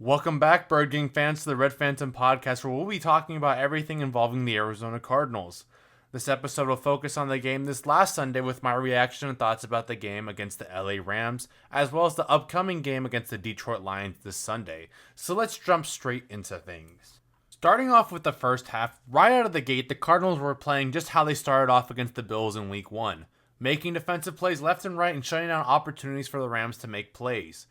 Welcome back, Bird Gang fans, to the Red Phantom podcast, where we'll be talking about everything involving the Arizona Cardinals. This episode will focus on the game this last Sunday with my reaction and thoughts about the game against the LA Rams, as well as the upcoming game against the Detroit Lions this Sunday. So let's jump straight into things. Starting off with the first half, right out of the gate, the Cardinals were playing just how they started off against the Bills in Week 1, making defensive plays left and right and shutting down opportunities for the Rams to make plays.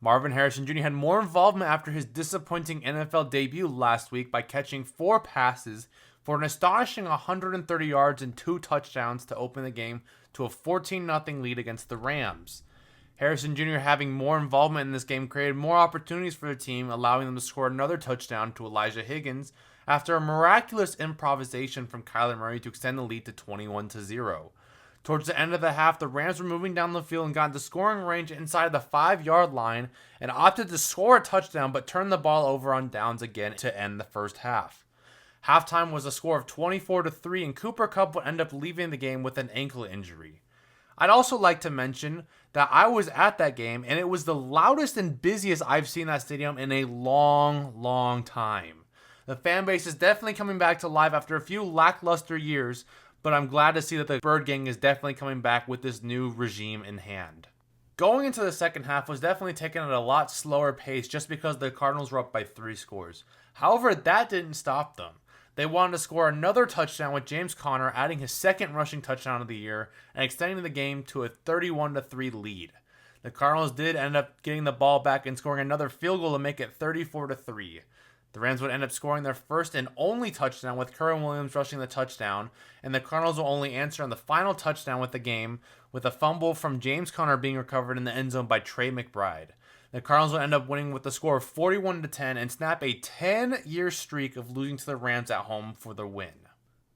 Marvin Harrison Jr. had more involvement after his disappointing NFL debut last week by catching 4 passes for an astonishing 130 yards and 2 touchdowns to open the game to a 14-0 lead against the Rams. Harrison Jr. having more involvement in this game created more opportunities for the team, allowing them to score another touchdown to Elijah Higgins after a miraculous improvisation from Kyler Murray to extend the lead to 21-0. Towards the end of the half, the Rams were moving down the field and got into scoring range inside the 5-yard line and opted to score a touchdown but turned the ball over on downs again to end the first half. Halftime was a score of 24-3 and Cooper Kupp would end up leaving the game with an ankle injury. I'd also like to mention that I was at that game and it was the loudest and busiest I've seen that stadium in a long time. The fan base is definitely coming back to life after a few lackluster years, but I'm glad to see that the Bird Gang is definitely coming back with this new regime in hand. Going into the second half was definitely taken at a lot slower pace just because the Cardinals were up by 3 scores. However, that didn't stop them. They wanted to score another touchdown with James Conner adding his second rushing touchdown of the year and extending the game to a 31-3 lead. The Cardinals did end up getting the ball back and scoring another field goal to make it 34-3. The Rams would end up scoring their first and only touchdown with Kerwin Williams rushing the touchdown, and the Cardinals will only answer on the final touchdown with the game with a fumble from James Conner being recovered in the end zone by Trey McBride. The Cardinals will end up winning with the score of 41-10 and snap a 10-year streak of losing to the Rams at home for the win.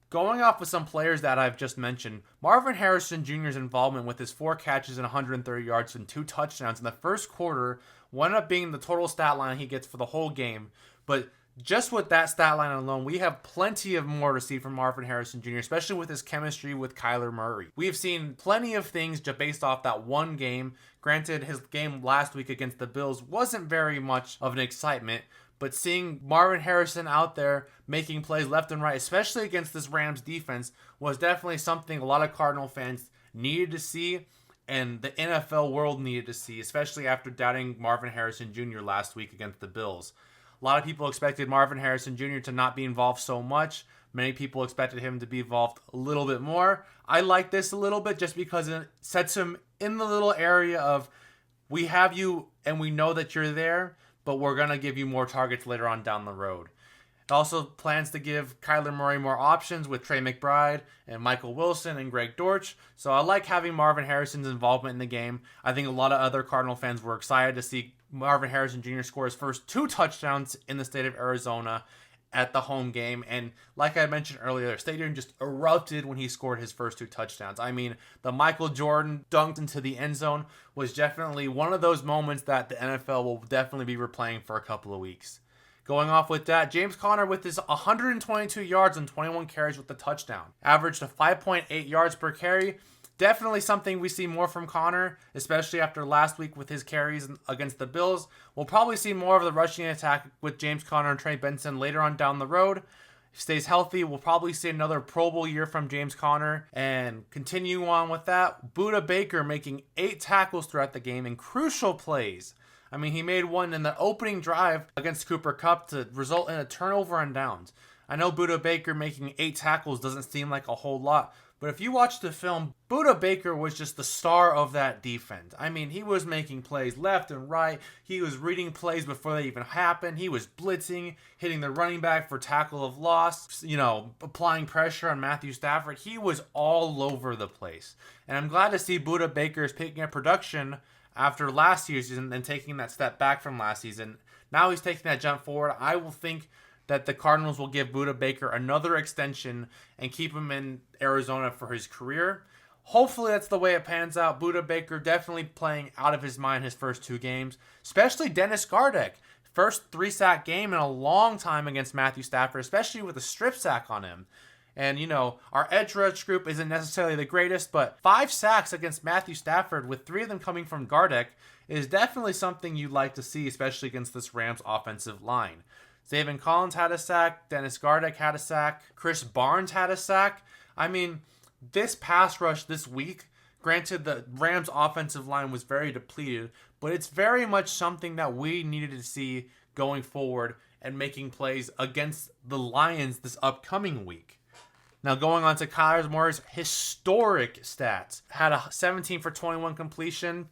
Going off with some players that I've just mentioned, Marvin Harrison Jr.'s involvement with his 4 catches and 130 yards and 2 touchdowns in the first quarter wound up being the total stat line he gets for the whole game. But just with that stat line alone, we have plenty of more to see from Marvin Harrison Jr., especially with his chemistry with Kyler Murray. We have seen plenty of things just based off that one game. Granted, his game last week against the Bills wasn't very much of an excitement, but seeing Marvin Harrison out there making plays left and right, especially against this Rams defense, was definitely something a lot of Cardinal fans needed to see and the NFL world needed to see, especially after doubting Marvin Harrison Jr. last week against the Bills. A lot of people expected Marvin Harrison Jr. to not be involved so much. Many people expected him to be involved a little bit more. I like this a little bit just because it sets him in the little area of, we have you and we know that you're there, but we're going to give you more targets later on down the road. It also plans to give Kyler Murray more options with Trey McBride and Michael Wilson and Greg Dortch. So I like having Marvin Harrison's involvement in the game. I think a lot of other Cardinal fans were excited to see Marvin Harrison Jr. score his first 2 touchdowns in the state of Arizona at the home game. And like I mentioned earlier, the stadium just erupted when he scored his first 2 touchdowns. I mean, the Michael Jordan dunked into the end zone was definitely one of those moments that the NFL will definitely be replaying for a couple of weeks. Going off with that, James Conner with his 122 yards and 21 carries with the touchdown. Averaged a 5.8 yards per carry. Definitely something we see more from Conner, especially after last week with his carries against the Bills. We'll probably see more of the rushing attack with James Conner and Trey Benson later on down the road. If he stays healthy, we'll probably see another Pro Bowl year from James Conner. And continue on with that, Budda Baker making 8 tackles throughout the game in crucial plays. I mean, he made one in the opening drive against Cooper Kupp to result in a turnover on downs. I know Budda Baker making 8 tackles doesn't seem like a whole lot, but if you watch the film, Budda Baker was just the star of that defense. I mean, he was making plays left and right. He was reading plays before they even happened. He was blitzing, hitting the running back for tackle of loss, applying pressure on Matthew Stafford. He was all over the place. And I'm glad to see Budda Baker is picking up production after last season and taking that step back from last season. Now he's taking that jump forward. I will think that the Cardinals will give Budda Baker another extension and keep him in Arizona for his career. Hopefully that's the way it pans out. Budda Baker definitely playing out of his mind his first 2 games, especially Dennis Gardeck. First 3-sack game in a long time against Matthew Stafford, especially with a strip sack on him. And, our edge rush group isn't necessarily the greatest, but 5 sacks against Matthew Stafford, with 3 of them coming from Gardeck, is definitely something you'd like to see, especially against this Rams offensive line. Zaven Collins had a sack. Dennis Gardeck had a sack. Chris Barnes had a sack. I mean, this pass rush this week, granted the Rams offensive line was very depleted, but it's very much something that we needed to see going forward and making plays against the Lions this upcoming week. Now going on to Kyler Murray's historic stats. Had a 17 for 21 completion,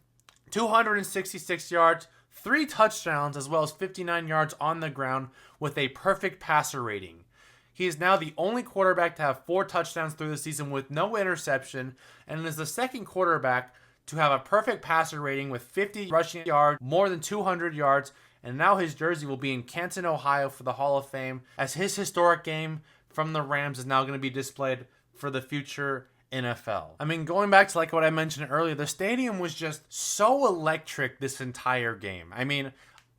266 yards, 3 touchdowns, as well as 59 yards on the ground with a perfect passer rating. He is now the only quarterback to have 4 touchdowns through the season with no interception, and is the second quarterback to have a perfect passer rating with 50 rushing yards, more than 200 yards, and now his jersey will be in Canton, Ohio for the Hall of Fame, as his historic game from the Rams is now going to be displayed for the future NFL. I mean, going back to like what I mentioned earlier, the stadium was just so electric this entire game. I mean,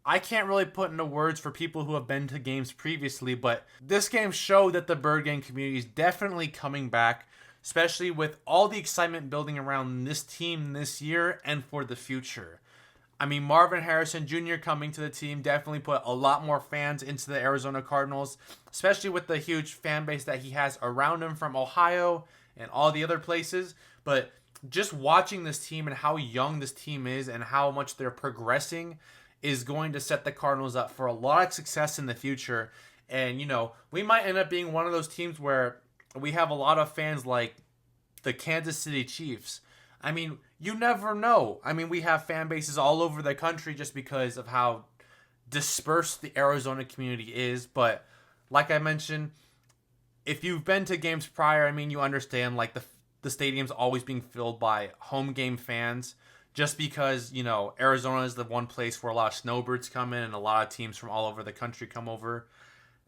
I can't really put into words for people who have been to games previously, but this game showed that the Bird Gang community is definitely coming back, especially with all the excitement building around this team this year and for the future. I mean, Marvin Harrison Jr. coming to the team definitely put a lot more fans into the Arizona Cardinals, especially with the huge fan base that he has around him from Ohio and all the other places. But just watching this team and how young this team is and how much they're progressing is going to set the Cardinals up for a lot of success in the future. And, we might end up being one of those teams where we have a lot of fans like the Kansas City Chiefs. I mean, you never know. I mean, we have fan bases all over the country just because of how dispersed the Arizona community is. But like I mentioned, if you've been to games prior, I mean, you understand like the stadium's always being filled by home game fans just because, Arizona is the one place where a lot of snowbirds come in and a lot of teams from all over the country come over.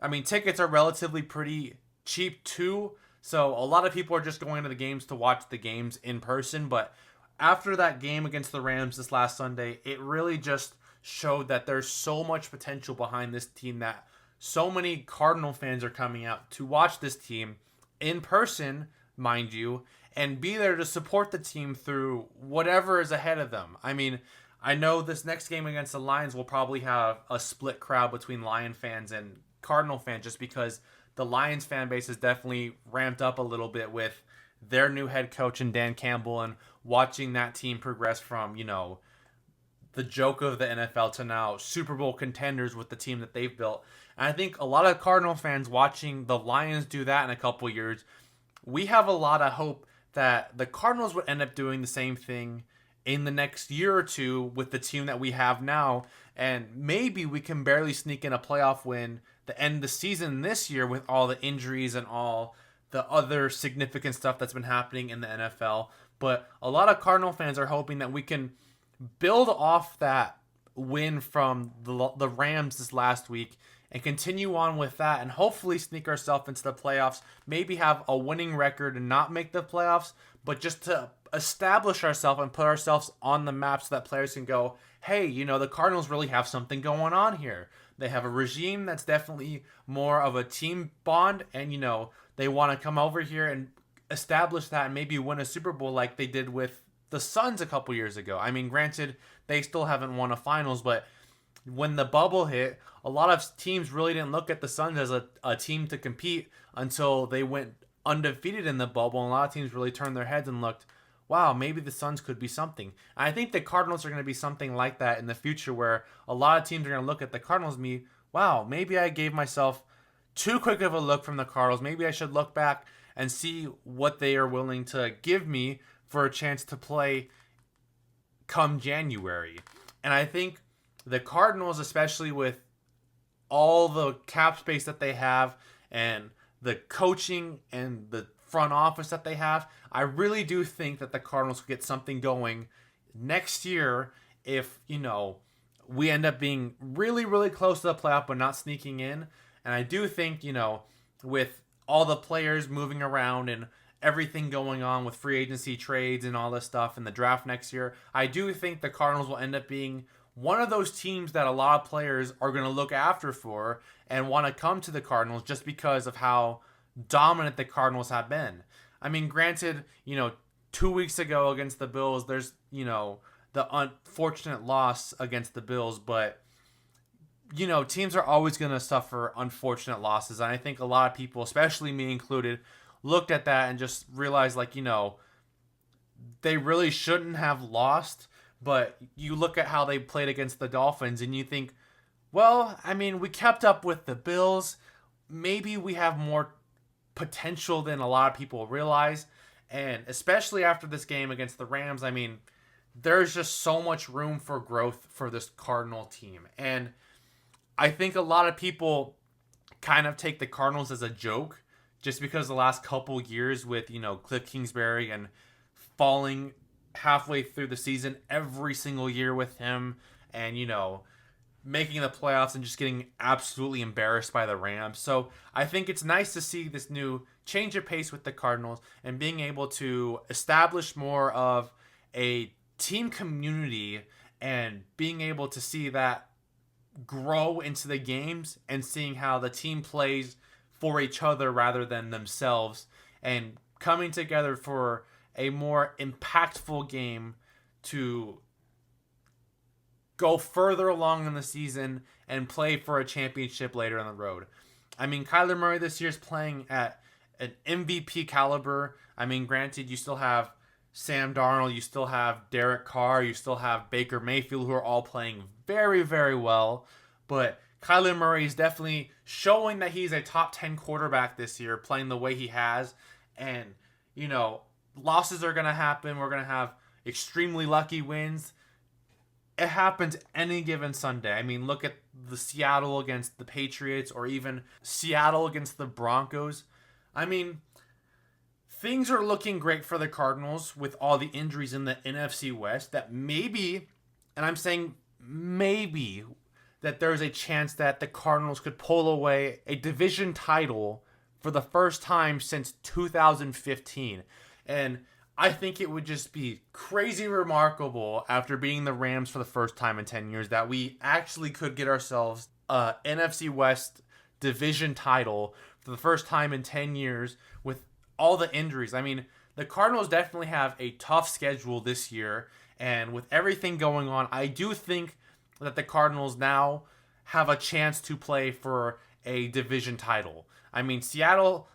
I mean, tickets are relatively pretty cheap too. So a lot of people are just going to the games to watch the games in person. But after that game against the Rams this last Sunday, it really just showed that there's so much potential behind this team that so many Cardinal fans are coming out to watch this team in person, mind you, and be there to support the team through whatever is ahead of them. I mean, I know this next game against the Lions will probably have a split crowd between Lion fans and Cardinal fans just because the Lions fan base is definitely ramped up a little bit with their new head coach and Dan Campbell and watching that team progress from, the joke of the NFL to now Super Bowl contenders with the team that they've built. And I think a lot of Cardinal fans watching the Lions do that in a couple years, we have a lot of hope that the Cardinals would end up doing the same thing in the next year or two with the team that we have now. And maybe we can barely sneak in a playoff win the end of the season this year with all the injuries and all the other significant stuff that's been happening in the NFL. But a lot of Cardinal fans are hoping that we can build off that win from the Rams this last week and continue on with that and hopefully sneak ourselves into the playoffs, maybe have a winning record and not make the playoffs, but just to establish ourselves and put ourselves on the map so that players can go, hey, the Cardinals really have something going on here. They have a regime that's definitely more of a team bond, and, they want to come over here and establish that and maybe win a Super Bowl like they did with the Suns a couple years ago. I mean, granted, they still haven't won a finals, but when the bubble hit, a lot of teams really didn't look at the Suns as a team to compete until they went undefeated in the bubble, and a lot of teams really turned their heads and looked, wow, maybe the Suns could be something. And I think the Cardinals are going to be something like that in the future where a lot of teams are going to look at the Cardinals and be, wow, maybe I gave myself too quick of a look from the Cardinals. Maybe I should look back and see what they are willing to give me for a chance to play come January. And I think the Cardinals, especially with all the cap space that they have and the coaching and the front office that they have, I really do think that the Cardinals will get something going next year if, we end up being really, really close to the playoff but not sneaking in. And I do think, with all the players moving around and everything going on with free agency trades and all this stuff in the draft next year, I do think the Cardinals will end up being one of those teams that a lot of players are going to look after for and want to come to the Cardinals just because of how dominant the Cardinals have been. I mean, granted, 2 weeks ago against the Bills, there's, the unfortunate loss against the Bills, but, teams are always going to suffer unfortunate losses. And I think a lot of people, especially me included, looked at that and just realized, like, they really shouldn't have lost. But you look at how they played against the Dolphins and you think, well, I mean, we kept up with the Bills. Maybe we have more potential than a lot of people realize. And especially after this game against the Rams, I mean, there's just so much room for growth for this Cardinal team. And I think a lot of people kind of take the Cardinals as a joke just because the last couple years with, Cliff Kingsbury and falling halfway through the season every single year with him and, making the playoffs and just getting absolutely embarrassed by the Rams. So I think it's nice to see this new change of pace with the Cardinals and being able to establish more of a team community and being able to see that grow into the games and seeing how the team plays for each other rather than themselves and coming together for a more impactful game to go further along in the season and play for a championship later on the road. I mean, Kyler Murray this year is playing at an MVP caliber. I mean, granted, you still have Sam Darnold, you still have Derek Carr, you still have Baker Mayfield, who are all playing very, very well. But Kyler Murray is definitely showing that he's a top 10 quarterback this year, playing the way he has. And, losses are going to happen. We're going to have extremely lucky wins. It happens any given Sunday. I mean, look at the Seattle against the Patriots or even Seattle against the Broncos. I mean, things are looking great for the Cardinals with all the injuries in the NFC West that maybe, and I'm saying maybe, that there's a chance that the Cardinals could pull away a division title for the first time since 2015. And I think it would just be crazy remarkable after beating the Rams for the first time in 10 years that we actually could get ourselves a NFC West division title for the first time in 10 years with all the injuries. I mean, the Cardinals definitely have a tough schedule this year, and with everything going on, I do think that the Cardinals now have a chance to play for a division title. I mean, Seattle,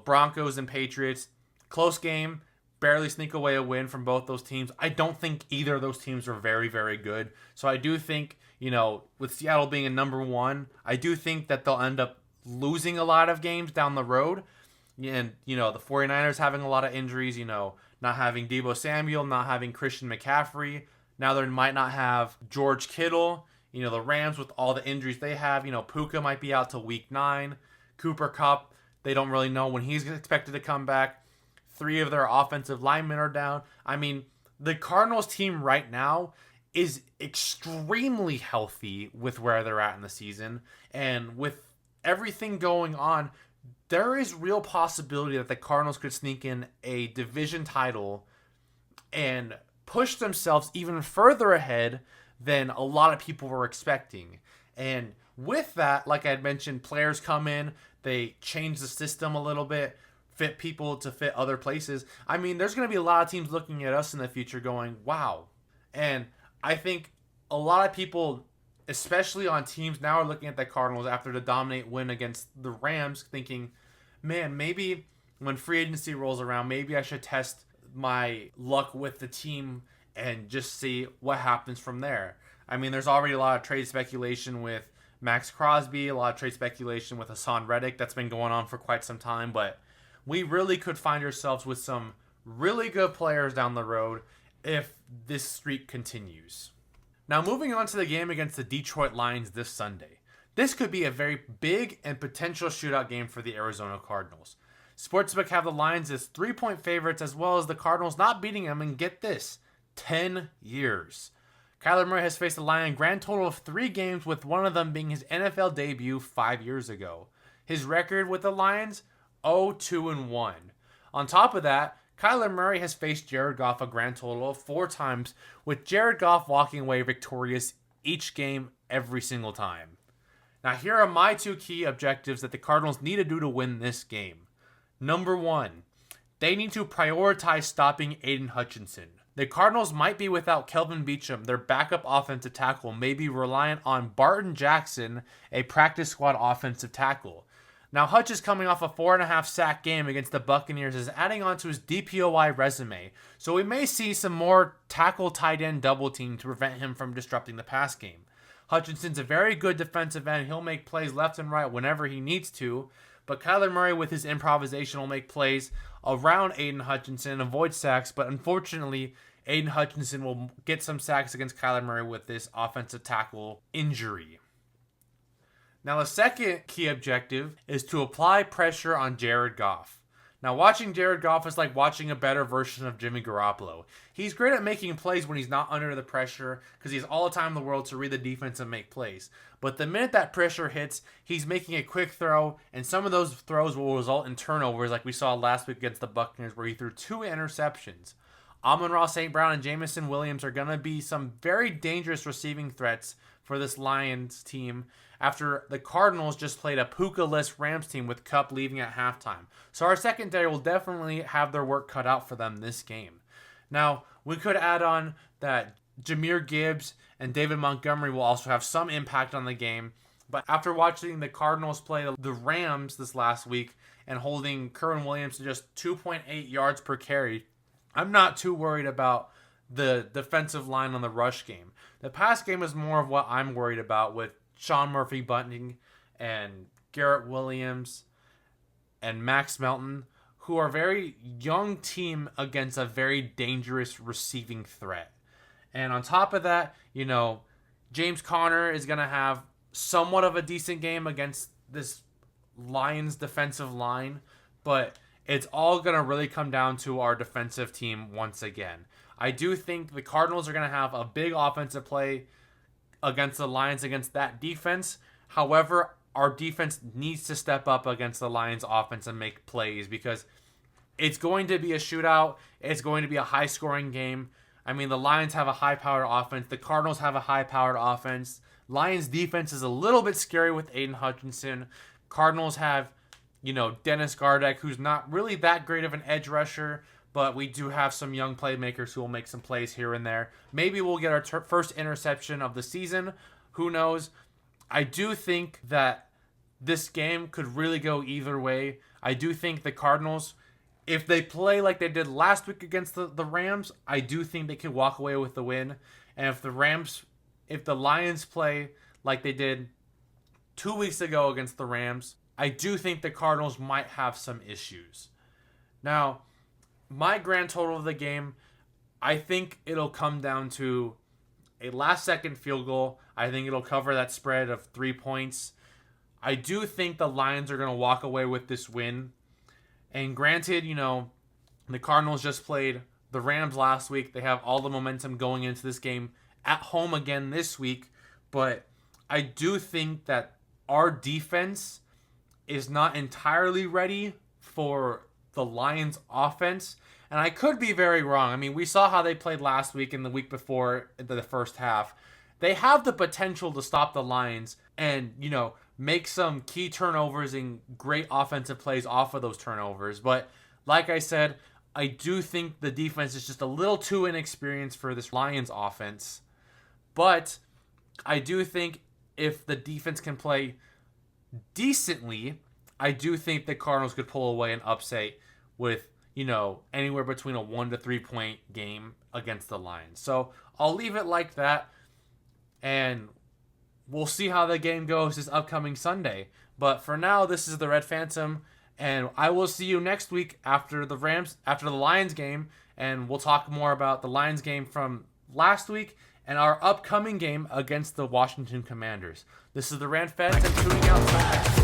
Broncos and Patriots, close game, barely sneak away a win from both those teams. I don't think either of those teams are very, very good. So I do think, with Seattle being a number one, I do think that they'll end up losing a lot of games down the road. And, the 49ers having a lot of injuries, not having Deebo Samuel, not having Christian McCaffrey. Now they might not have George Kittle. The Rams with all the injuries they have. Puka might be out till week 9. Cooper Kupp, they don't really know when he's expected to come back. 3 of their offensive linemen are down. I mean, the Cardinals team right now is extremely healthy with where they're at in the season. And with everything going on, there is real possibility that the Cardinals could sneak in a division title and push themselves even further ahead than a lot of people were expecting. And with that, like I had mentioned, players come in, they change the system a little bit, fit people to fit other places. I mean, there's going to be a lot of teams looking at us in the future going, wow. And I think a lot of people, especially on teams now, are looking at the Cardinals after the dominant win against the Rams thinking, man, maybe when free agency rolls around, maybe I should test my luck with the team and just see what happens from there. I mean, there's already a lot of trade speculation with Max Crosby, a lot of trade speculation with Hassan Reddick that's been going on for quite some time, but we really could find ourselves with some really good players down the road if this streak continues. Now, moving on to the game against the Detroit Lions this Sunday. This could be a very big and potential shootout game for the Arizona Cardinals. Sportsbook have the Lions as 3-point favorites, as well as the Cardinals not beating them in, get this, 10 years. Kyler Murray has faced the Lions a grand total of 3 games, with one of them being his NFL debut 5 years ago. His record with the Lions, 0-2-1. On top of that, Kyler Murray has faced Jared Goff a grand total of 4 times, with Jared Goff walking away victorious each game every single time. Now, here are my 2 key objectives that the Cardinals need to do to win this game. Number 1, they need to prioritize stopping Aiden Hutchinson. The Cardinals might be without Kelvin Beachum. Their backup offensive tackle may be reliant on Barton Jackson, a practice squad offensive tackle. Now, Hutch is coming off a 4.5 sack game against the Buccaneers, is adding on to his DPOY resume. So we may see some more tackle tight end double team to prevent him from disrupting the pass game. Hutchinson's a very good defensive end. He'll make plays left and right whenever he needs to. But Kyler Murray, with his improvisation, will make plays around Aiden Hutchinson and avoid sacks. But unfortunately, Aiden Hutchinson will get some sacks against Kyler Murray with this offensive tackle injury. Now, the second key objective is to apply pressure on Jared Goff. Now, watching Jared Goff is like watching a better version of Jimmy Garoppolo. He's great at making plays when he's not under the pressure because he has all the time in the world to read the defense and make plays. But the minute that pressure hits, he's making a quick throw, and some of those throws will result in turnovers like we saw last week against the Buccaneers where he threw 2 interceptions. Amon-Ra St. Brown and Jameson Williams are going to be some very dangerous receiving threats for this Lions team after the Cardinals just played a Puka-less Rams team with Kupp leaving at halftime. So our secondary will definitely have their work cut out for them this game. Now, we could add on that Jahmyr Gibbs and David Montgomery will also have some impact on the game. But after watching the Cardinals play the Rams this last week and holding Kerwin Williams to just 2.8 yards per carry, I'm not too worried about the defensive line on the rush game. The pass game is more of what I'm worried about with Sean Murphy-Bunting and Garrett Williams and Max Melton, who are a very young team against a very dangerous receiving threat. And on top of that, James Conner is going to have somewhat of a decent game against this Lions defensive line, but it's all going to really come down to our defensive team once again. I do think the Cardinals are going to have a big offensive play against the Lions against that defense. However, our defense needs to step up against the Lions offense and make plays because it's going to be a shootout. It's going to be a high-scoring game. I mean, the Lions have a high-powered offense. The Cardinals have a high-powered offense. Lions defense is a little bit scary with Aiden Hutchinson. Cardinals have, Dennis Gardeck, who's not really that great of an edge rusher, but we do have some young playmakers who will make some plays here and there. Maybe we'll get our first interception of the season. Who knows? I do think that this game could really go either way. I do think the Cardinals, if they play like they did last week against the Rams, I do think they could walk away with the win. And if the Lions play like they did 2 weeks ago against the Rams, I do think the Cardinals might have some issues. Now, my grand total of the game, I think it'll come down to a last-second field goal. I think it'll cover that spread of 3 points. I do think the Lions are going to walk away with this win. And granted, the Cardinals just played the Rams last week. They have all the momentum going into this game at home again this week. But I do think that our defense is not entirely ready for the Lions offense. And I could be very wrong. I mean, we saw how they played last week and the week before in the first half. They have the potential to stop the Lions and, make some key turnovers and great offensive plays off of those turnovers. But like I said, I do think the defense is just a little too inexperienced for this Lions offense. But I do think if the defense can play decently, I do think the Cardinals could pull away an upset with, anywhere between a 1 to 3 point game against the Lions. So I'll leave it like that. And we'll see how the game goes this upcoming Sunday. But for now, this is the Red Phantom, and I will see you next week after the Lions game, and we'll talk more about the Lions game from last week and our upcoming game against the Washington Commanders. This is the Red Phantom tuning out.